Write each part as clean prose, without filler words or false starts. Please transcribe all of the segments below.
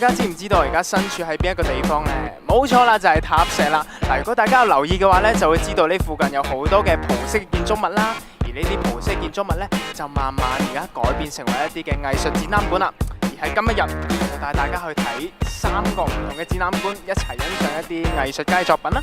大家知唔知道而家身處喺邊一個地方呢？冇錯啦，就係塔石啦。嗱，如果大家有留意嘅話呢，就會知道呢附近有好多嘅葡式建築物啦。而呢啲葡式建築物呢，就慢慢而家改變成為一啲嘅藝術展覽館啦。而喺今一日，就帶大家去睇3個唔同嘅展覽館，一齊欣賞一啲藝術家嘅作品啦。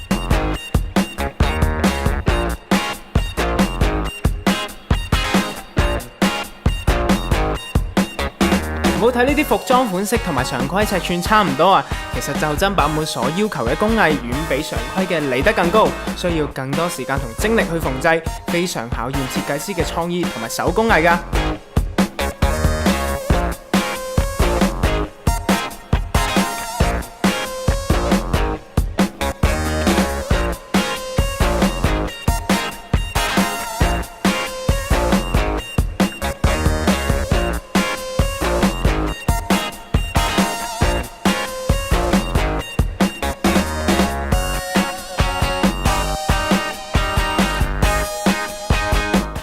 唔好睇呢啲服裝款式同埋常規尺寸差唔多啊，其實袖珍版本所要求嘅工藝遠比常規嘅嚟得更高，需要更多時間同精力去縫製，非常考驗設計師嘅創意同埋手工藝㗎。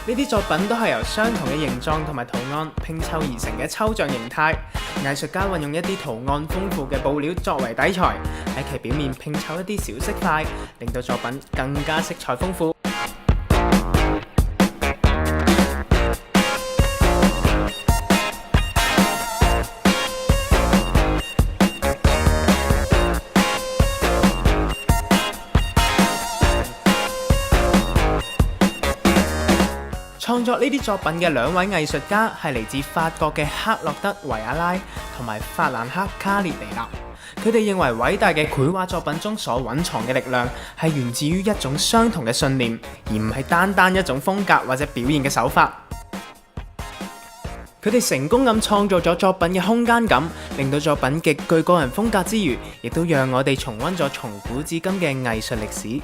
呢啲作品都係由相同嘅形狀同埋圖案拼湊而成嘅抽象形態，藝術家運用一啲圖案豐富嘅布料作為底材，喺其表面拼湊一啲小色塊，令到作品更加色彩豐富。創作呢啲作品嘅2位藝術家係嚟自法國嘅克洛德維亞拉同埋法蘭克卡列尼納。佢哋認為偉大嘅繪畫作品中所蘊藏嘅力量係源自於一種相同嘅信念，而唔係單單一種風格或者表現嘅手法。佢哋成功咁創造咗作品嘅空間感，令到作品極具個人風格之餘，亦都讓我哋重溫咗從古至今嘅藝術歷史。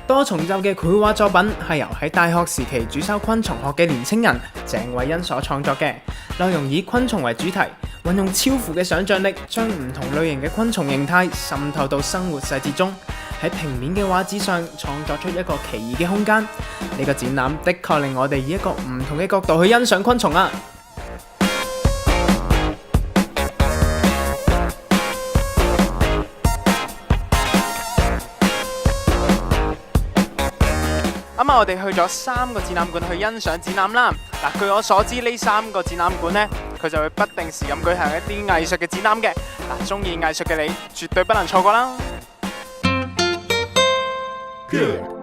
多重奏嘅繪畫作品係由喺大學時期主修昆蟲學嘅年青人鄭偉恩所創作嘅，內容以昆蟲為主題，運用超乎嘅想像力，將唔同類型嘅昆蟲形態滲透到生活細節中，喺平面嘅畫紙上創作出一個奇異嘅空間。呢個展覽的確令我哋以一個唔同嘅角度去欣賞昆蟲啊！啱啱我哋去咗3個展覽館去欣賞展覽啦。嗱，據我所知呢3個展覽館呢，佢就會不定時咁舉行一啲藝術嘅展覽嘅。嗱，中意藝術嘅你絕對不能錯過啦。Good.